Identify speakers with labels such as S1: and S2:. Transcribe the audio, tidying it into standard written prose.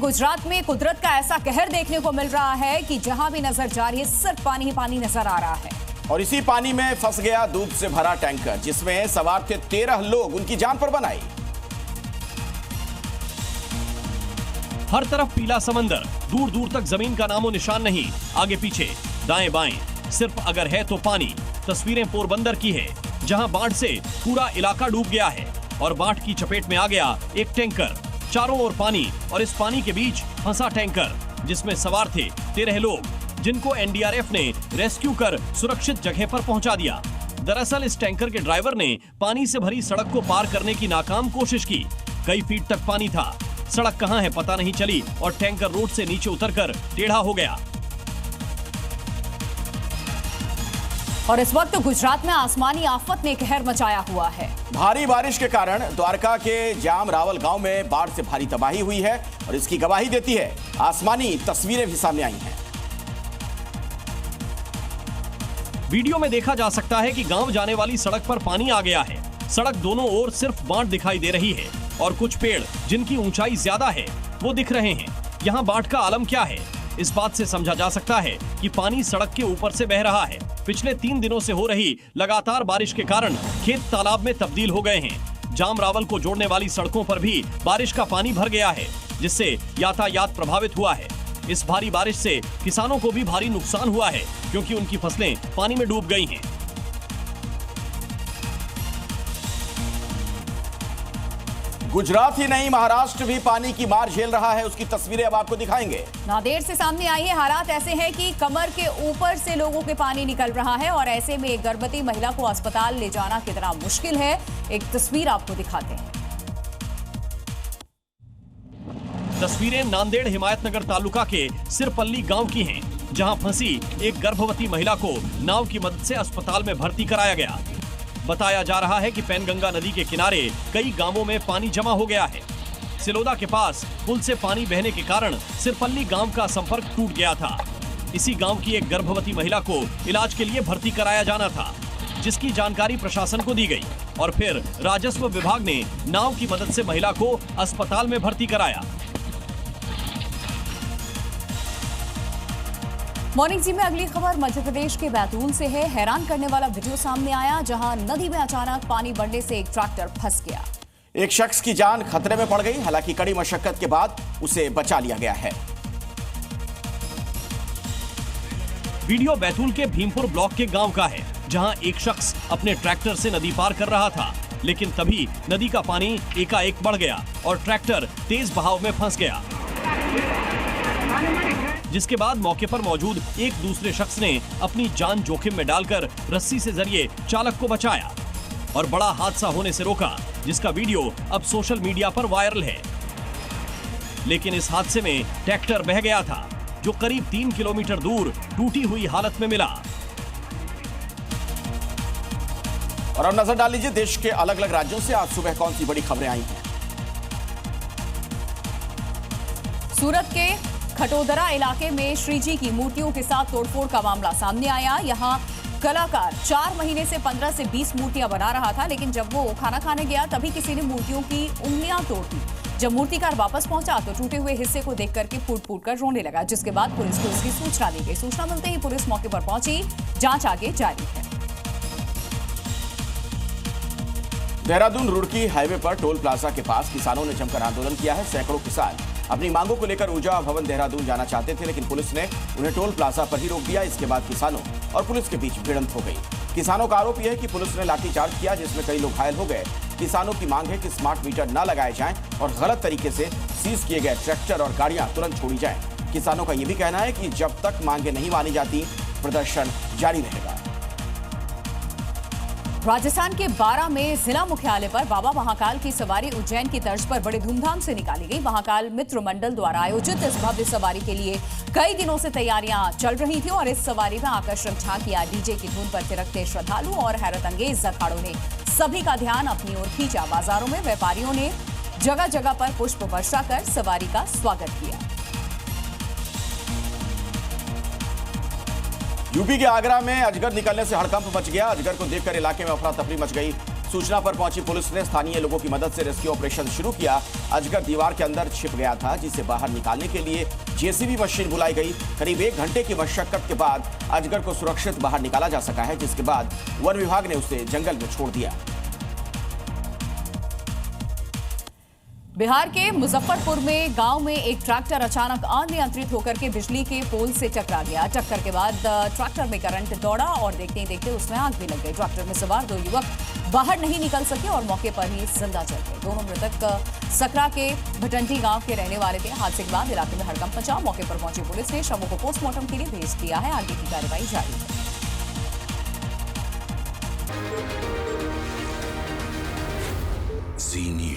S1: गुजरात में कुदरत का ऐसा कहर देखने को मिल रहा है कि जहां भी नजर जा रही है सिर्फ पानी ही पानी नजर आ रहा है।
S2: और इसी पानी में फंस गया दूध से भरा टैंकर, जिसमें सवार थे 13 लोग, उनकी जान पर बनाई।
S3: हर तरफ पीला समंदर, दूर दूर तक जमीन का नामो निशान नहीं, आगे पीछे दाएं बाएं सिर्फ अगर है तो पानी। तस्वीरें पोरबंदर की है, जहां बाढ़ से पूरा इलाका डूब गया है और बाढ़ की चपेट में आ गया एक टैंकर। चारों ओर पानी और इस पानी के बीच फंसा टैंकर, जिसमें सवार थे 13 लोग, जिनको एनडीआरएफ ने रेस्क्यू कर सुरक्षित जगह पर पहुंचा दिया। दरअसल इस टैंकर के ड्राइवर ने पानी से भरी सड़क को पार करने की नाकाम कोशिश की। कई फीट तक पानी था, सड़क कहां है पता नहीं चली और टैंकर रोड से नीचे उतरकर टेढ़ा हो गया।
S1: और इस वक्त गुजरात में आसमानी आफत ने कहर मचाया हुआ है।
S2: भारी बारिश के कारण द्वारका के जाम रावल गांव में बाढ़ से भारी तबाही हुई है और इसकी गवाही देती है आसमानी तस्वीरें भी सामने आई हैं।
S3: वीडियो में देखा जा सकता है कि गांव जाने वाली सड़क पर पानी आ गया है। सड़क दोनों ओर सिर्फ बाढ़ दिखाई दे रही है और कुछ पेड़ जिनकी ऊंचाई ज्यादा है वो दिख रहे हैं। यहाँ बाढ़ का आलम क्या है, इस बात से समझा जा सकता है कि पानी सड़क के ऊपर से बह रहा है। पिछले 3 दिनों से हो रही लगातार बारिश के कारण खेत तालाब में तब्दील हो गए हैं। जाम रावल को जोड़ने वाली सड़कों पर भी बारिश का पानी भर गया है, जिससे यातायात प्रभावित हुआ है। इस भारी बारिश से किसानों को भी भारी नुकसान हुआ है, क्योंकि उनकी फसलें पानी में डूब गई हैं।
S2: गुजरात ही नहीं, महाराष्ट्र भी पानी की मार झेल रहा है। उसकी तस्वीरें अब आपको दिखाएंगे।
S1: नांदेड़ से सामने आई है। हालात ऐसे हैं कि कमर के ऊपर से लोगों के पानी निकल रहा है और ऐसे में एक गर्भवती महिला को अस्पताल ले जाना कितना मुश्किल है, एक तस्वीर आपको दिखाते हैं।
S3: तस्वीरें नांदेड़ हिमायतनगर तालुका के सिरपल्ली गांव की हैं, जहां फंसी एक गर्भवती महिला को नाव की मदद से अस्पताल में भर्ती कराया गया। बताया जा रहा है कि पैनगंगा नदी के किनारे कई गांवों में पानी जमा हो गया है। सिलोदा के पास पुल से पानी बहने के कारण सिरपल्ली गांव का संपर्क टूट गया था। इसी गांव की एक गर्भवती महिला को इलाज के लिए भर्ती कराया जाना था, जिसकी जानकारी प्रशासन को दी गई और फिर राजस्व विभाग ने नाव की मदद से महिला को अस्पताल में भर्ती कराया।
S1: मॉर्निंग जी में अगली खबर मध्य प्रदेश के बैतूल से है। हैरान करने वाला वीडियो सामने आया, जहां नदी में अचानक पानी बढ़ने से एक ट्रैक्टर फंस गया।
S2: एक शख्स की जान खतरे में पड़ गई, हालांकि कड़ी मशक्कत के बाद उसे बचा लिया गया है।
S3: वीडियो बैतूल के भीमपुर ब्लॉक के गांव का है, जहां एक शख्स अपने ट्रैक्टर से नदी पार कर रहा था, लेकिन तभी नदी का पानी एकाएक बढ़ गया और ट्रैक्टर तेज बहाव में फंस गया, जिसके बाद मौके पर मौजूद एक दूसरे शख्स ने अपनी जान जोखिम में डालकर रस्सी से जरिए चालक को बचाया और बड़ा हादसा होने से रोका, जिसका वीडियो अब सोशल मीडिया पर वायरल है। लेकिन इस हादसे में ट्रैक्टर बह गया था, जो करीब 3 किलोमीटर दूर टूटी हुई हालत में मिला।
S2: और अब नजर डाल लीजिए देश के अलग अलग राज्यों से आज सुबह कौन सी बड़ी खबरें आई हैं।
S1: सूरत के खटोदरा इलाके में श्रीजी की मूर्तियों के साथ तोड़फोड़ का मामला सामने आया। यहाँ कलाकार 4 महीने से 15 से 20 मूर्तियां बना रहा था, लेकिन जब वो खाना खाने गया तभी किसी ने मूर्तियों की उंगलियां तोड़ दी। जब मूर्तिकार वापस पहुंचा तो टूटे हुए हिस्से को देख करके फूट-फूट कर रोने लगा, जिसके बाद पुलिस को इसकी सूचना दी गई। सूचना मिलते ही पुलिस मौके पर पहुंची, जांच आगे जारी है।
S2: देहरादून रुड़की हाईवे पर टोल प्लाजा के पास किसानों ने जमकर आंदोलन किया है। सैकड़ों किसान अपनी मांगों को लेकर ऊर्जा भवन देहरादून जाना चाहते थे, लेकिन पुलिस ने उन्हें टोल प्लाजा पर ही रोक दिया। इसके बाद किसानों और पुलिस के बीच भिड़ंत हो गई। किसानों का आरोप यह है कि पुलिस ने लाठीचार्ज किया, जिसमें कई लोग घायल हो गए। किसानों की मांग है कि स्मार्ट मीटर न लगाए जाएं और गलत तरीके से सीज किए गए ट्रैक्टर और गाड़ियां तुरंत छोड़ी जाएं। किसानों का यह भी कहना है कि जब तक मांगे नहीं मानी जाती, प्रदर्शन जारी रहेगा।
S1: राजस्थान के बारां में जिला मुख्यालय पर बाबा महाकाल की सवारी उज्जैन की तर्ज पर बड़े धूमधाम से निकाली गई। महाकाल मित्र मंडल द्वारा आयोजित इस भव्य सवारी के लिए कई दिनों से तैयारियां चल रही थी और इस सवारी में आकर्षक झांकियां, डीजे की धुन पर थिरकते श्रद्धालु और हैरत अंगेज अखाड़ों ने सभी का ध्यान अपनी ओर खींचा। बाजारों में व्यापारियों ने जगह जगह पर पुष्प वर्षा कर सवारी का स्वागत किया। यूपी के आगरा में अजगर निकलने से हड़कंप मच गया। अजगर को देखकर इलाके में अफरा तफरी मच गई।
S2: सूचना पर पहुंची पुलिस ने स्थानीय लोगों की मदद से रेस्क्यू ऑपरेशन शुरू किया। अजगर दीवार के अंदर छिप गया था, जिसे बाहर निकालने के लिए जेसीबी मशीन बुलाई गई। करीब 1 घंटे की मशक्कत के बाद अजगर को सुरक्षित बाहर निकाला जा सका है, जिसके बाद वन विभाग ने उसे जंगल में छोड़ दिया।
S1: बिहार के मुजफ्फरपुर में गांव में एक ट्रैक्टर अचानक अनियंत्रित होकर के बिजली के पोल से टकरा गया। टक्कर के बाद ट्रैक्टर में करंट दौड़ा और देखते ही देखते उसमें आग भी लग गई। ट्रैक्टर में सवार 2 युवक बाहर नहीं निकल सके और मौके पर ही जिंदा जल गए। दोनों मृतक सकरा के भटंटी गांव के रहने वाले थे। हादसे के बाद इलाके में हड़कंप मचा। मौके पर पहुंची पुलिस ने शवों को पोस्टमार्टम के लिए भेज दिया है। आगे की कार्रवाई जारी है।
S4: Zee News.